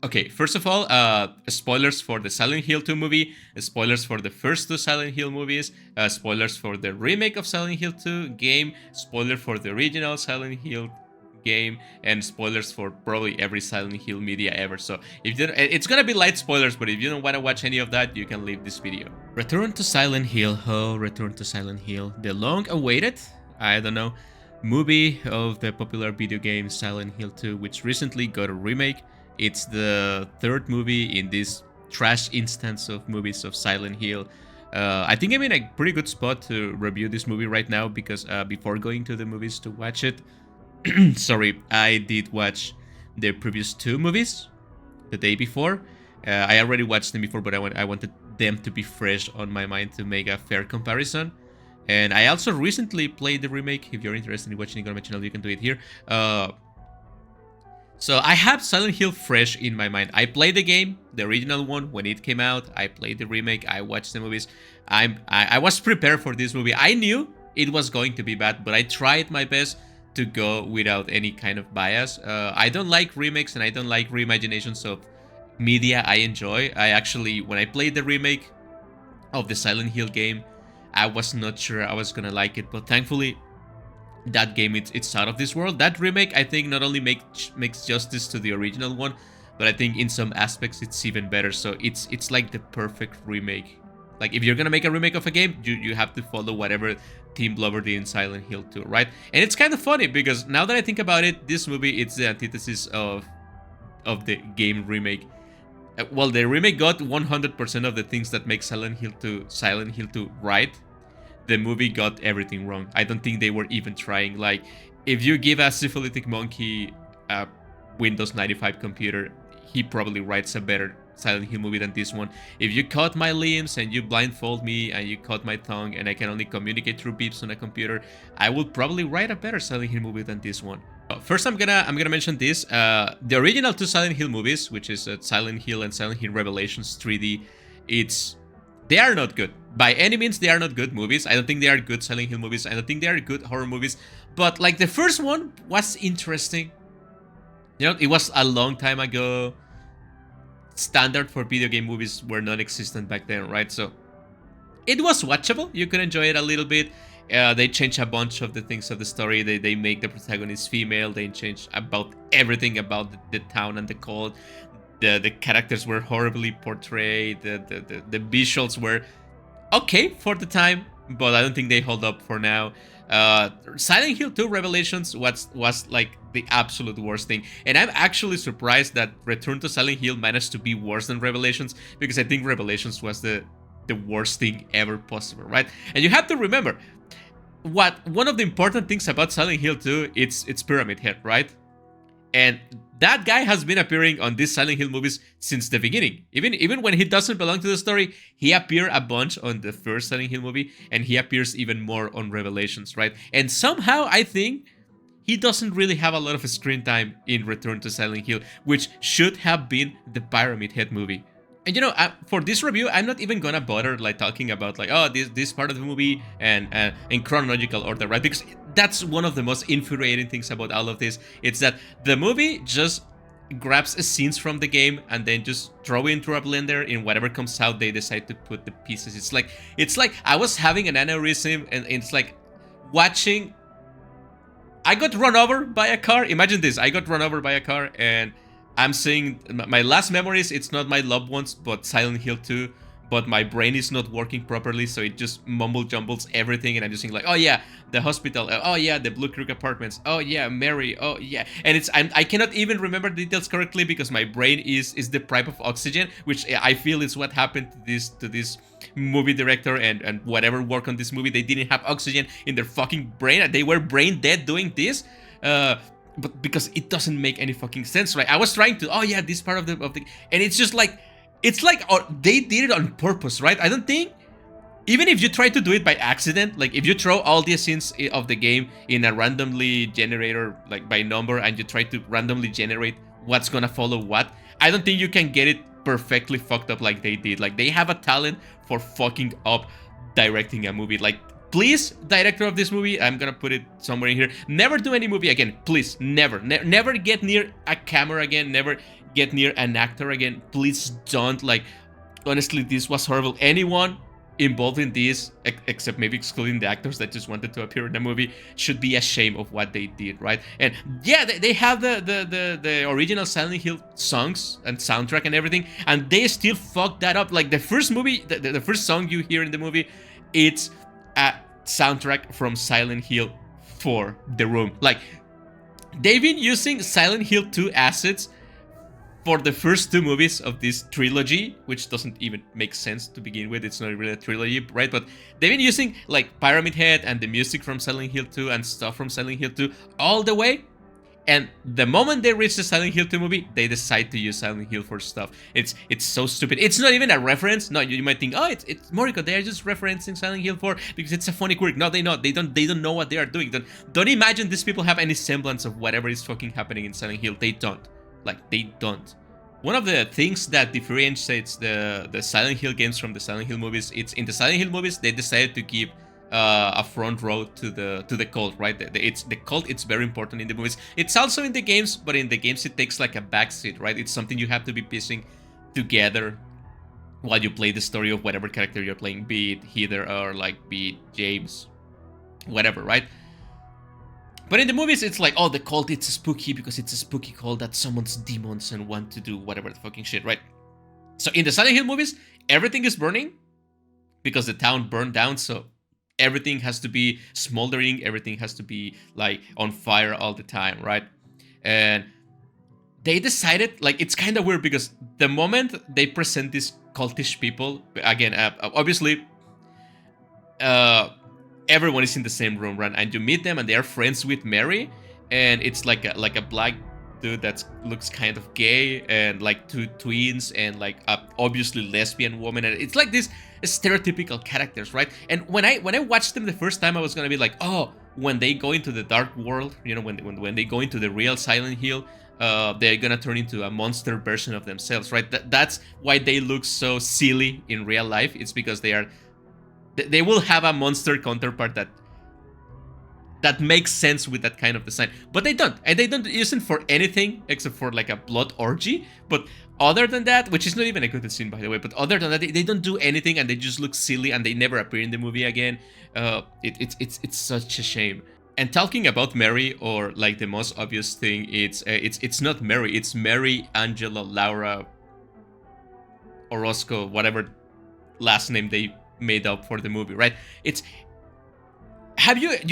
Okay, first of all, spoilers for the Silent Hill 2 movie, spoilers for the first two Silent Hill movies, spoilers for the remake of Silent Hill 2 game, spoiler for the original Silent Hill game, and spoilers for probably every Silent Hill media ever. So if you don't, it's gonna be light spoilers, but if you don't want to watch any of that, you can leave this video. Return to Silent Hill. Oh, Return to Silent Hill. The long-awaited, I don't know, movie of the popular video game Silent Hill 2, which recently got a remake. It's the third movie in this trash instance of movies of Silent Hill. I think I'm in a pretty good spot to review this movie right now because before going to the movies to watch it, sorry, I did watch the previous two movies the day before. I already watched them before, but I wanted them to be fresh on my mind to make a fair comparison. And I also recently played the remake. If you're interested in watching it on my channel, you can do it here. So I have Silent Hill fresh in my mind. I played the game, the original one, when it came out. I played the remake. I watched the movies. I was prepared for this movie. I knew it was going to be bad, but I tried my best to go without any kind of bias. I don't like remakes and I don't like reimaginations of media I enjoy. I actually, when I played the remake of the Silent Hill game, I was not sure I was gonna like it, but thankfully that game it's out of this world. That remake I think not only makes justice to the original one, but I think in some aspects it's even better. So it's like the perfect remake. Like if you're gonna make a remake of a game, you have to follow whatever Team Blover did in Silent Hill 2, right? And it's kind of funny because now that I think about it, this movie it's the antithesis of the game remake. Well, the remake got 100% of the things that make Silent Hill 2 right. The movie got everything wrong. I don't think they were even trying. Like, if you give a syphilitic monkey a Windows 95 computer, he probably writes a better Silent Hill movie than this one. If you cut my limbs and you blindfold me and you cut my tongue and I can only communicate through beeps on a computer, I would probably write a better Silent Hill movie than this one. First, I'm gonna mention this. The original two Silent Hill movies, which is Silent Hill and Silent Hill Revelations 3D, they are not good. By any means, they are not good movies. I don't think they are good Silent Hill movies. I don't think they are good horror movies. But like the first one was interesting. You know, it was a long time ago. Standard for video game movies were non-existent back then, right? So it was watchable. You could enjoy it a little bit. They change a bunch of the things of the story. They make the protagonist female. They change about everything about the town and the cult. The characters were horribly portrayed. The visuals were okay for the time, but I don't think they hold up for now. Silent Hill 2 Revelations was like the absolute worst thing, and I'm actually surprised that Return to Silent Hill managed to be worse than Revelations, because I think Revelations was the worst thing ever possible, right? And you have to remember one of the important things about Silent Hill 2, it's Pyramid Head, right? And that guy has been appearing on these Silent Hill movies since the beginning. Even when he doesn't belong to the story, he appeared a bunch on the first Silent Hill movie, and he appears even more on Revelations, right? And somehow I think he doesn't really have a lot of screen time in Return to Silent Hill, which should have been the Pyramid Head movie. And you know, for this review, I'm not even gonna bother like talking about like, oh, this part of the movie and in chronological order, right? Because that's one of the most infuriating things about all of this. It's that the movie just grabs scenes from the game and then just throw it into a blender. In whatever comes out, they decide to put the pieces. It's like I was having an aneurysm, and it's like watching. I got run over by a car. Imagine this: I got run over by a car, and I'm seeing my last memories. It's not my loved ones, but Silent Hill 2. But my brain is not working properly, so it just mumble jumbles everything, and I'm just thinking like, oh yeah, the hospital, oh yeah, the Blue Creek apartments, oh yeah, Mary, oh yeah, and I cannot even remember the details correctly because my brain is deprived of oxygen, which I feel is what happened to this movie director and whatever work on this movie. They didn't have oxygen in their fucking brain, and they were brain dead doing this. But because it doesn't make any fucking sense, right? I was trying to, oh yeah, this part of the, and it's just like. It's like they did it on purpose, right? I don't think, even if you try to do it by accident, like if you throw all the scenes of the game in a randomly generator, like by number, and you try to randomly generate what's gonna follow what, I don't think you can get it perfectly fucked up like they did. Like they have a talent for fucking up directing a movie. Like, please, director of this movie, I'm gonna put it somewhere in here, never do any movie again. Please, never get near a camera again. Never get near an actor again. Please don't. Like, honestly, this was horrible. Anyone involved in this, except maybe excluding the actors that just wanted to appear in the movie, should be ashamed of what they did, right? And yeah, they have the original Silent Hill songs and soundtrack and everything, and they still fucked that up. Like the first movie, the first song you hear in the movie, it's a soundtrack from Silent Hill 4, The Room. Like, they've been using Silent Hill 2 assets for the first two movies of this trilogy, which doesn't even make sense to begin with. It's not really a trilogy, right? But they've been using like Pyramid Head and the music from Silent Hill 2 and stuff from Silent Hill 2 all the way. And the moment they reach the Silent Hill 2 movie, they decide to use Silent Hill for stuff. It's so stupid. It's not even a reference. No, you might think, oh, it's Moriko. They are just referencing Silent Hill 4 because it's a funny quirk. No, they not. They don't know what they are doing. Don't imagine these people have any semblance of whatever is fucking happening in Silent Hill. They don't. Like, they don't. One of the things that differentiates the Silent Hill games from the Silent Hill movies, it's in the Silent Hill movies they decided to give a front row to the cult, right? The cult. It's very important in the movies. It's also in the games, but in the games it takes like a backseat, right? It's something you have to be piecing together while you play the story of whatever character you're playing, be it Heather or like be it James, whatever, right? But in the movies, it's like, oh, the cult, it's spooky because it's a spooky cult that summons demons and want to do whatever the fucking shit, right? So in the Silent Hill movies, everything is burning because the town burned down, so everything has to be smoldering, everything has to be like on fire all the time, right? And they decided, like, it's kind of weird because the moment they present these cultish people, again, obviously, everyone is in the same room, right? And you meet them, and they are friends with Mary, and it's like a black dude that looks kind of gay, and like two twins, and like a obviously lesbian woman, and it's like this stereotypical characters, right? And when I watched them the first time, I was gonna be like, oh, when they go into the dark world, you know, when they go into the real Silent Hill, they're gonna turn into a monster version of themselves, right? That's why they look so silly in real life. It's because they will have a monster counterpart that makes sense with that kind of design. But they don't. And they don't use it for anything except for like a blood orgy. But other than that, which is not even a good scene, by the way, but other than that, they don't do anything, and they just look silly, and they never appear in the movie again. It's such a shame. And talking about Mary, or like the most obvious thing, it's not Mary. It's Mary Angela Laura Orozco, whatever last name they made up for the movie, right? You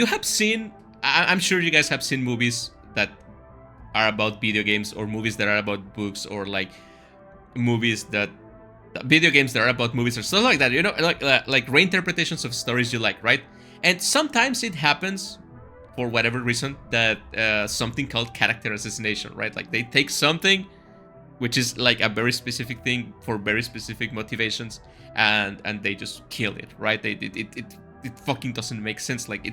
have seen, I'm sure you guys have seen movies that are about video games, or movies that are about books, or like movies that video games that are about movies or stuff like that, you know, like reinterpretations of stories you like, right? And sometimes it happens for whatever reason that something called character assassination, right? Like they take something which is like a very specific thing for very specific motivations, and they just kill it, right? It fucking doesn't make sense. Like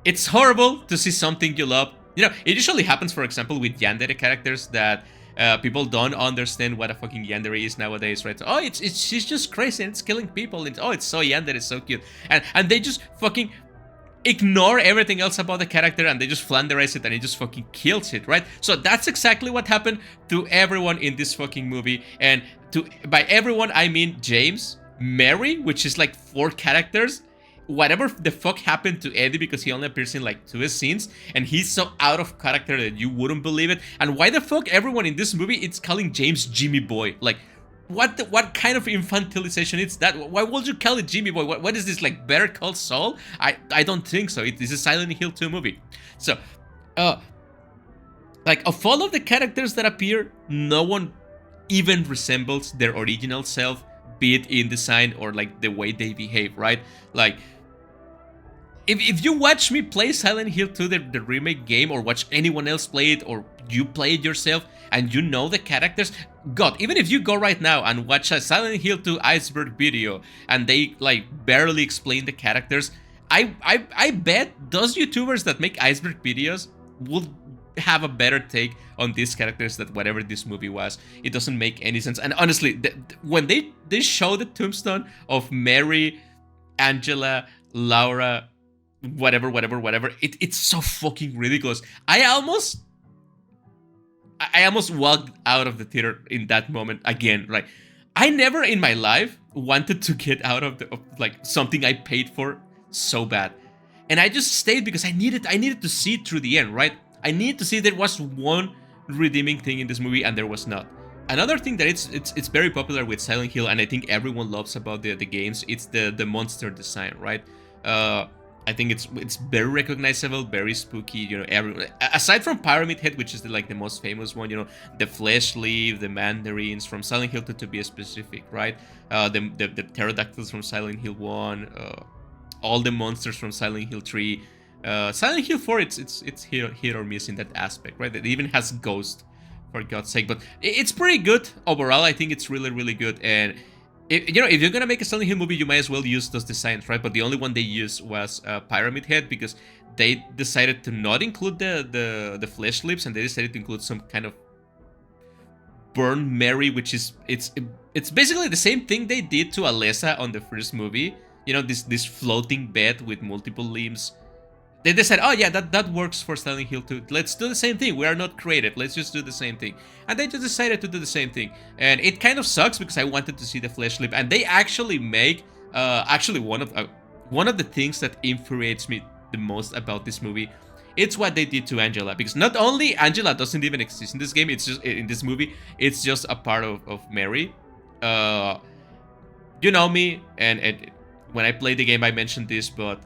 it's horrible to see something you love. You know, it usually happens, for example, with yandere characters that people don't understand what a fucking yandere is nowadays, right? So, oh, she's just crazy and it's killing people. And, oh, it's so yandere, it's so cute, and they just fucking ignore everything else about the character, and they just flanderize it, and it just fucking kills it, right? So that's exactly what happened to everyone in this fucking movie. And by everyone, I mean James, Mary, which is like 4 characters, whatever the fuck happened to Eddie, because he only appears in like 2 scenes, and he's so out of character that you wouldn't believe it. And why the fuck everyone in this movie it's calling James Jimmy Boy? Like, what kind of infantilization is that? Why would you call it Jimmy Boy? What is this, like Better Call Saul? I don't think so. This is a Silent Hill 2 movie. So, like, of all of the characters that appear, no one even resembles their original self, be it in design or like the way they behave, right? Like, if you watch me play Silent Hill 2, the remake game, or watch anyone else play it, or you play it yourself, and you know the characters, God, even if you go right now and watch a Silent Hill 2 iceberg video, and they like barely explain the characters, I bet those YouTubers that make iceberg videos will have a better take on these characters than whatever this movie was. It doesn't make any sense. And honestly, when they show the tombstone of Mary, Angela, Laura, whatever, it's so fucking ridiculous. I almost walked out of the theater in that moment again. Right, I never in my life wanted to get out of like something I paid for so bad, and I just stayed because I needed to see it through the end. Right, I needed to see there was one redeeming thing in this movie, and there was not. Another thing that it's very popular with Silent Hill, and I think everyone loves about the games, it's the monster design, right? Uh, I think it's very recognizable, very spooky. You know, aside from Pyramid Head, which is like the most famous one, you know, the Flesh Leaf, the Mandarins from Silent Hill 2 to be specific, right? The pterodactyls from Silent Hill 1, all the monsters from Silent Hill 3. Silent Hill 4, it's hit or miss in that aspect, right? It even has Ghost, for God's sake, but it's pretty good overall. I think it's really, really good. And if you're gonna make a Silent Hill movie, you might as well use those designs, right? But the only one they used was Pyramid Head, because they decided to not include the flesh lips, and they decided to include some kind of Burn Mary, which is it's basically the same thing they did to Alessa on the first movie. You know, this floating bed with multiple limbs. They decided, oh yeah, that works for Silent Hill 2. Let's do the same thing. We are not creative. Let's just do the same thing. And they just decided to do the same thing. And it kind of sucks because I wanted to see the flesh lip. And they actually make actually one of the things that infuriates me the most about this movie. It's what they did to Angela, because not only Angela doesn't even exist in this game, it's just in this movie, it's just a part of Mary. You know me, and when I played the game, I mentioned this, but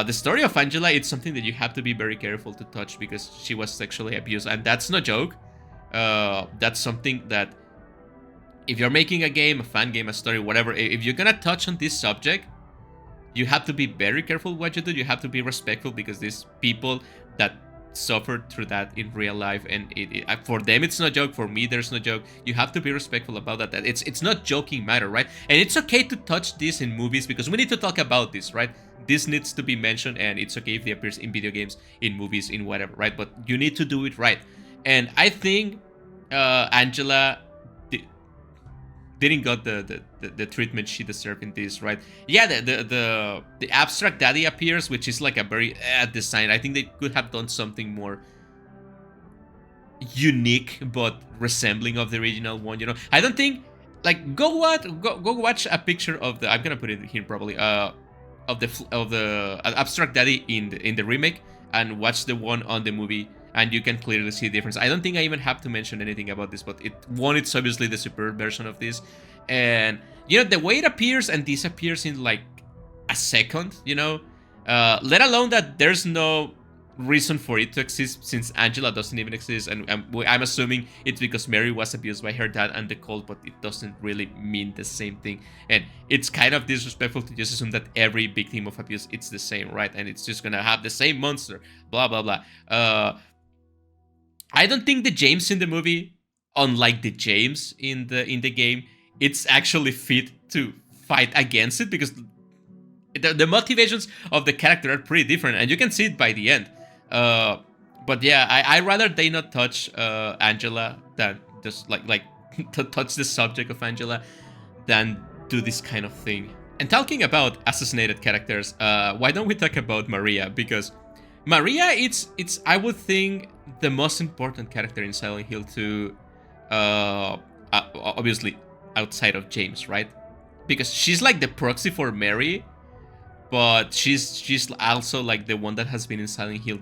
the story of Angela, it's something that you have to be very careful to touch because she was sexually abused, and that's no joke. That's something that if you're making a game, a fan game, a story, whatever, if you're gonna touch on this subject, you have to be very careful what you do. You have to be respectful because these people that suffered through that in real life, and for them it's no joke. For me, there's no joke. You have to be respectful about that. It's not joking matter, right? And it's okay to touch this in movies because we need to talk about this, right? This needs to be mentioned, and it's okay if it appears in video games, in movies, in whatever, right? But you need to do it right. And I think Angela didn't got the treatment she deserved in this, right? Yeah, the abstract daddy appears, which is like a very design. I think they could have done something more unique but resembling of the original one. You know, I don't think like go watch a picture of the. I'm gonna put it here probably. Of the abstract daddy in the remake, and watch the one on the movie, and you can clearly see the difference. I don't think I even have to mention anything about this, but it's obviously the superior version of this. And you know, the way it appears and disappears in like a second, you know, let alone that there's no reason for it to exist since Angela doesn't even exist, and I'm assuming it's because Mary was abused by her dad and the cult, but it doesn't really mean the same thing. And it's kind of disrespectful to just assume that every victim of abuse it's the same, right? And it's just gonna have the same monster, blah blah blah. I don't think the James in the movie, unlike the James in the game, it's actually fit to fight against it, because the motivations of the character are pretty different, and you can see it by the end. But yeah, I rather they not touch Angela than just like to touch the subject of Angela than do this kind of thing. And talking about assassinated characters, why don't we talk about Maria? Because Maria, it's I would think the most important character in Silent Hill 2, obviously outside of James, right? Because she's like the proxy for Mary, but she's also like the one that has been in Silent Hill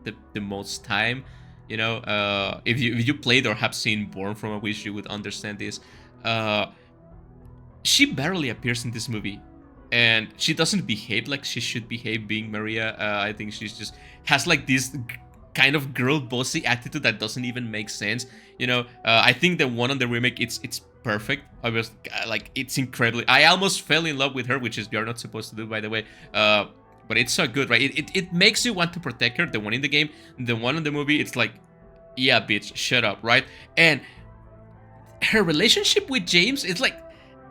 the most time. You know, if you played or have seen Born from a Wish, you would understand this. She barely appears in this movie, and she doesn't behave like she should behave being Maria. I think she's just has like this kind of girl bossy attitude that doesn't even make sense. You know, I think the one on the remake, it's perfect. I was like, it's incredibly. I almost fell in love with her, which is you're not supposed to do, by the way. But it's so good, right? It makes you want to protect her. The one in the game, the one in the movie, it's like, yeah, bitch, shut up, right? And her relationship with James, it's like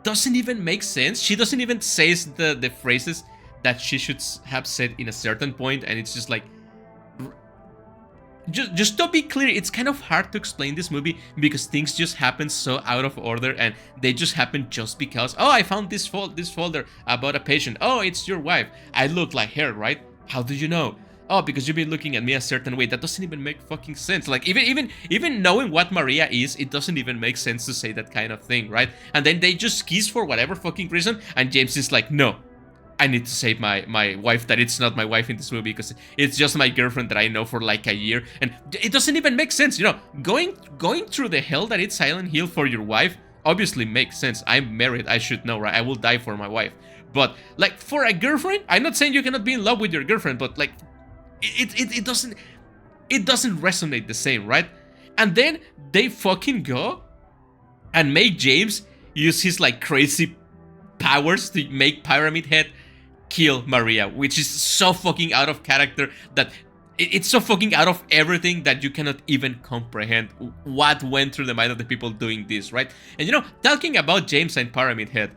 doesn't even make sense. She doesn't even say the phrases that she should have said in a certain point, and it's just like. Just to be clear, it's kind of hard to explain this movie because things just happen so out of order, and they just happen just because. Oh, I found this folder about a patient. Oh, it's your wife. I look like her, right? How do you know? oh, because you've been looking at me a certain way. That doesn't even make fucking sense. Like, even knowing what Maria is, it doesn't even make sense to say that kind of thing, right? And then they just kiss for whatever fucking reason, and James is like, no, I need to save my wife, that it's not my wife in this movie because it's just my girlfriend that I know for like a year. And it doesn't even make sense, you know, going through the hell that it's Silent Hill for your wife obviously makes sense. I'm married, I should know, right? I will die for my wife. But like for a girlfriend, I'm not saying you cannot be in love with your girlfriend, but like it doesn't resonate the same, right? And then they fucking go and make James use his like crazy powers to make Pyramid Head kill Maria, which is so fucking out of character that it's so fucking out of everything that you cannot even comprehend what went through the mind of the people doing this, right? And you know, talking about James and Pyramid Head,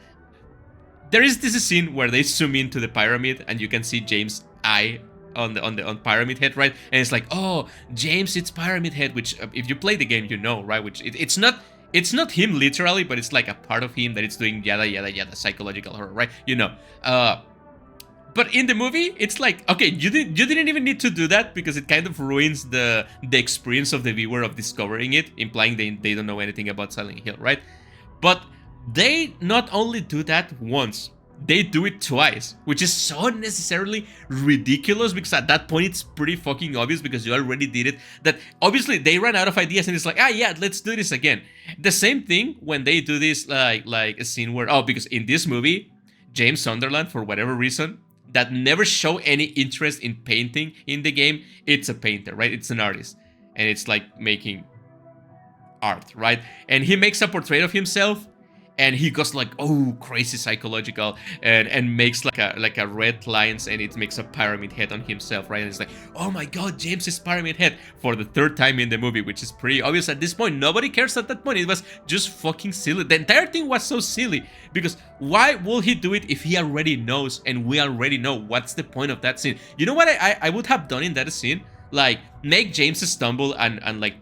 there is this scene where they zoom into the pyramid and you can see James' eye on Pyramid Head, right? And it's like, oh, James, it's Pyramid Head, which if you play the game, you know, right? Which it's not him literally, but it's like a part of him that it's doing yada yada yada psychological horror, right? You know. But in the movie, it's like, okay, you didn't even need to do that because it kind of ruins the experience of the viewer of discovering it, implying they don't know anything about Silent Hill, right? But they not only do that once, they do it twice, which is so unnecessarily ridiculous because at that point it's pretty fucking obvious because you already did it, that obviously they ran out of ideas and it's like, ah yeah, let's do this again. The same thing when they do this like a scene where, oh, because in this movie, James Sunderland, for whatever reason, that never show any interest in painting in the game, it's a painter, right? It's an artist. And it's like making art, right? And he makes a portrait of himself and he goes like, oh, crazy psychological, and makes like a red lines, and it makes a Pyramid Head on himself, right? And it's like, oh my god, James is Pyramid Head for the third time in the movie, which is pretty obvious at this point. Nobody cares at that point. It was just fucking silly. The entire thing was so silly because why will he do it if he already knows and we already know? What's the point of that scene? You know what I would have done in that scene? Like make James stumble and like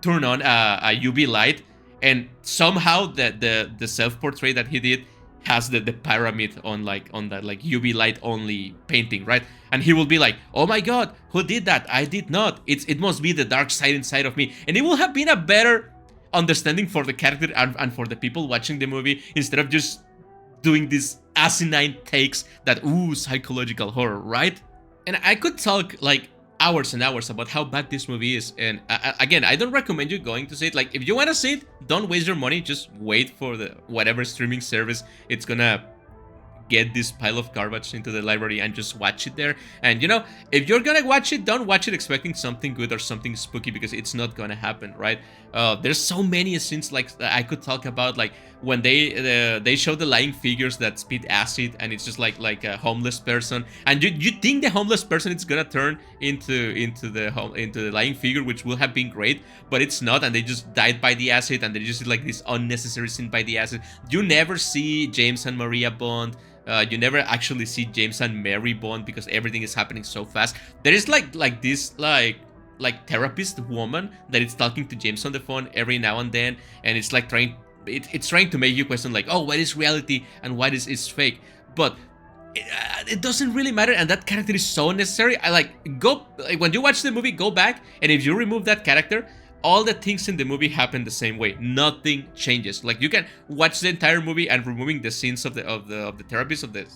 turn on a UV light, and somehow the self-portrait that he did has the pyramid on that like UV light only painting, right? And he will be like, oh my god, who did that? I did not. It must be the dark side inside of me. And it will have been a better understanding for the character and for the people watching the movie, instead of just doing these asinine takes that, ooh, psychological horror, right? And I could talk like hours and hours about how bad this movie is, and again, I don't recommend you going to see it. Like, if you want to see it, don't waste your money, just wait for the whatever streaming service it's gonna get this pile of garbage into the library and just watch it there. And you know, if you're gonna watch it, don't watch it expecting something good or something spooky, because it's not gonna happen, right? There's so many scenes like I could talk about, like when they show the lying figures that spit acid, and it's just like a homeless person, and you think the homeless person is gonna turn into the lying figure, which will have been great, but it's not, and they just died by the acid, and they just did like this unnecessary scene by the acid. You never see James and Maria bond. You never actually see James and Mary bond because everything is happening so fast. There is like this therapist woman that is talking to James on the phone every now and then, and it's like it's trying to make you question like, oh, what is reality and what is fake? But it doesn't really matter, and that character is so unnecessary. When you watch the movie, go back, and if you remove that character, all the things in the movie happen the same way. Nothing changes. Like, you can watch the entire movie and removing the scenes of the therapist, of the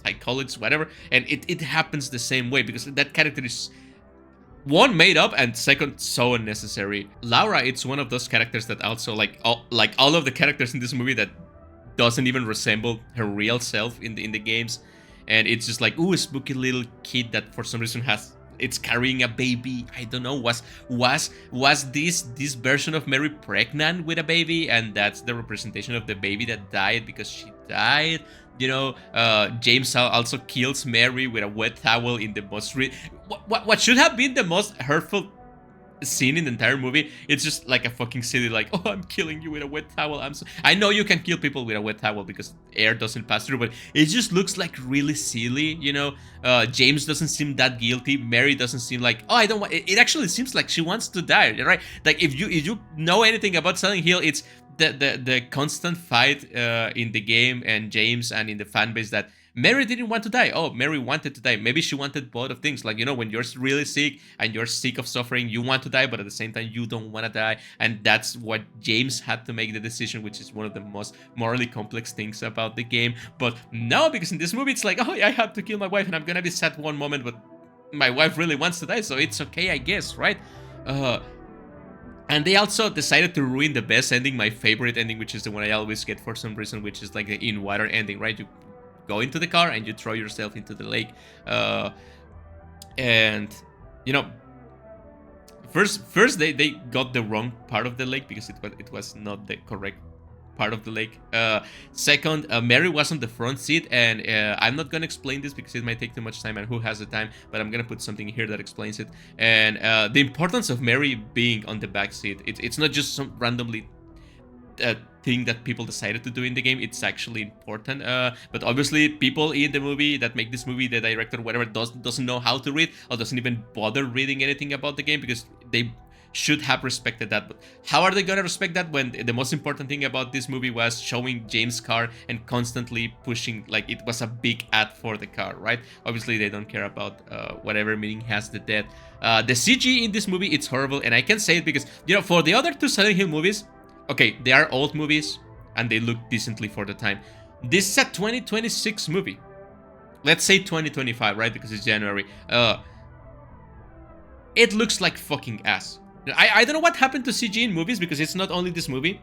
psychologist, whatever, and it happens the same way, because that character is, one, made up, and second, so unnecessary. Laura, it's one of those characters that also like all of the characters in this movie that doesn't even resemble her real self in the games, and it's just like, ooh, a spooky little kid that for some reason it's carrying a baby. I don't know, was this version of Mary pregnant with a baby, and that's the representation of the baby that died because she died. You know, James also kills Mary with a wet towel in the most what should have been the most hurtful scene in the entire movie. It's just like a fucking silly, like, oh, I'm killing you with a wet towel. I know you can kill people with a wet towel because air doesn't pass through, but it just looks like really silly, you know. James doesn't seem that guilty. Mary doesn't seem like, oh, I don't want it. Actually seems like she wants to die, right? Like, if you know anything about Silent Hill, it's the constant fight in the game and James and in the fan base that Mary didn't want to die. Oh, Mary wanted to die. Maybe she wanted both of things. Like, when you're really sick and you're sick of suffering, you want to die, but at the same time, you don't want to die. And that's what James had to make the decision, which is one of the most morally complex things about the game. But no, because in this movie, it's like, oh, yeah, I have to kill my wife and I'm going to be sad one moment, but my wife really wants to die, so it's okay, I guess, right? And they also decided to ruin the best ending, my favorite ending, which is the one I always get for some reason, which is like the in water ending, right? You go into the car and you throw yourself into the lake. And, first they got the wrong part of the lake because it was not the correct part of the lake. Second, Mary was on the front seat, and I'm not gonna explain this because it might take too much time, and who has the time, but I'm gonna put something here that explains it. And the importance of Mary being on the back seat, it's not just some randomly thing that people decided to do in the game. It's actually important, but obviously people in the movie that make this movie, the director, whatever, doesn't know how to read or doesn't even bother reading anything about the game because they should have respected that. But how are they gonna respect that when the most important thing about this movie was showing James' car and constantly pushing, like it was a big ad for the car, right? Obviously they don't care about whatever meaning has the dead. The CG in this movie, it's horrible, and I can say it because, for the other two Silent Hill movies, okay, they are old movies and they look decently for the time. This is a 2026 movie. Let's say 2025, right? Because it's January. It looks like fucking ass. I don't know what happened to CG in movies because it's not only this movie.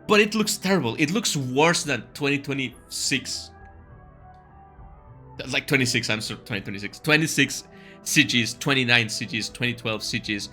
But it looks terrible. It looks worse than 2026. Like 26, I'm sorry, 2026. 26 CGs, 29 CGs, 2012 CGs.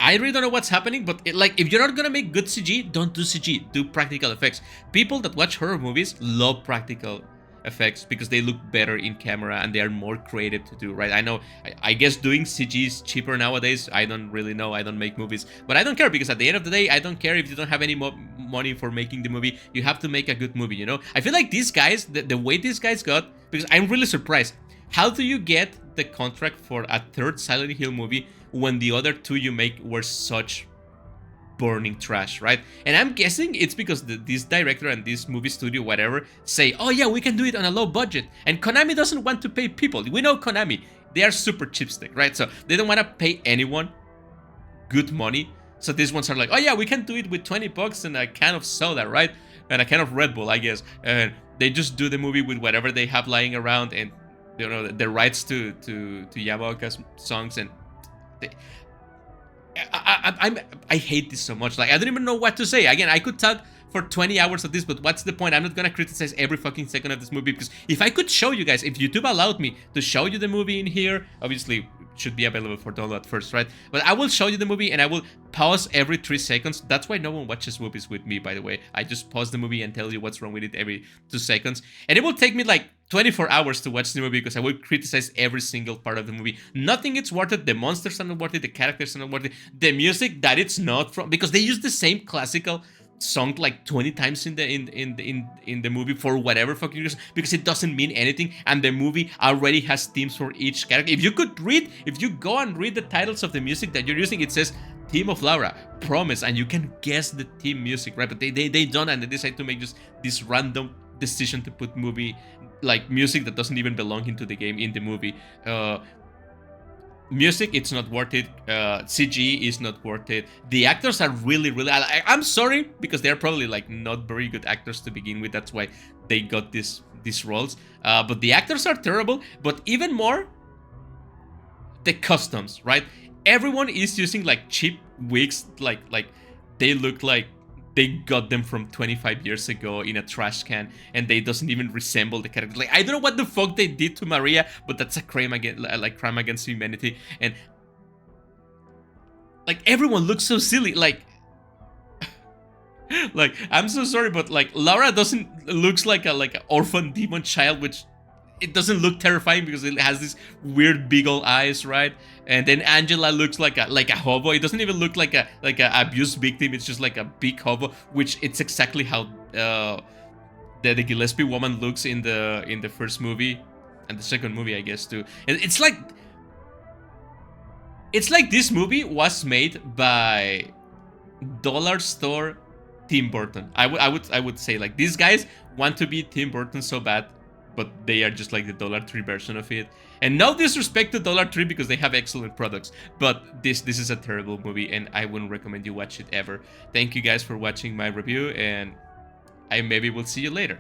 I really don't know what's happening, but if you're not gonna make good CG, don't do CG. Do practical effects. People that watch horror movies love practical effects because they look better in camera and they are more creative to do, right? I know, I guess doing CG is cheaper nowadays. I don't really know. I don't make movies, but I don't care because at the end of the day, I don't care if you don't have any money for making the movie. You have to make a good movie, I feel like these guys, the way these guys got, because I'm really surprised. How do you get the contract for a third Silent Hill movie when the other two you make were such burning trash, right? And I'm guessing it's because this director and this movie studio, whatever, say, oh yeah, we can do it on a low budget. And Konami doesn't want to pay people. We know Konami. They are super chipstick, right? So they don't want to pay anyone good money. So these ones are like, oh yeah, we can do it with 20 bucks and a can of soda, right? And a can of Red Bull, I guess. And they just do the movie with whatever they have lying around and, the rights to Yamaoka's songs, and I hate this so much. Like, I don't even know what to say. Again, I could talk for 20 hours of this, but what's the point? I'm not gonna criticize every fucking second of this movie because if I could show you guys, if YouTube allowed me to show you the movie in here, obviously it should be available for download first, right? But I will show you the movie and I will pause every 3 seconds. That's why no one watches movies with me, by the way. I just pause the movie and tell you what's wrong with it every 2 seconds. And it will take me like 24 hours to watch the movie because I will criticize every single part of the movie. Nothing is worth it. The monsters are not worth it. The characters are not worth it. The music that it's not from, because they use the same classical song like 20 times in the movie for whatever fucking reason, because it doesn't mean anything, and the movie already has themes for each character. If you go and read the titles of the music that you're using, it says Theme of Laura, Promise, and you can guess the theme music, right? But they don't, and they decide to make just this random decision to put music that doesn't even belong into the game in the movie. Music, it's not worth it. CG is not worth it. The actors are really, really... I'm sorry, because they're probably not very good actors to begin with. That's why they got these roles. But the actors are terrible. But even more, the costumes, right? Everyone is using cheap wigs. They look like they got them from 25 years ago in a trash can, and they doesn't even resemble the character. I don't know what the fuck they did to Maria, but that's a crime against humanity. And everyone looks so silly. I'm so sorry, but Laura doesn't looks like an orphan demon child, which it doesn't look terrifying because it has these weird big old eyes, right? And then Angela looks like a hobo. It doesn't even look like a abuse victim. It's just like a big hobo, which it's exactly how the Gillespie woman looks in the first movie and the second movie, I guess, too. And it's like this movie was made by dollar store Tim Burton. I would say like these guys want to be Tim Burton so bad, but they are just like the Dollar Tree version of it. And no disrespect to Dollar Tree because they have excellent products, but this is a terrible movie and I wouldn't recommend you watch it ever. Thank you guys for watching my review, and I maybe will see you later.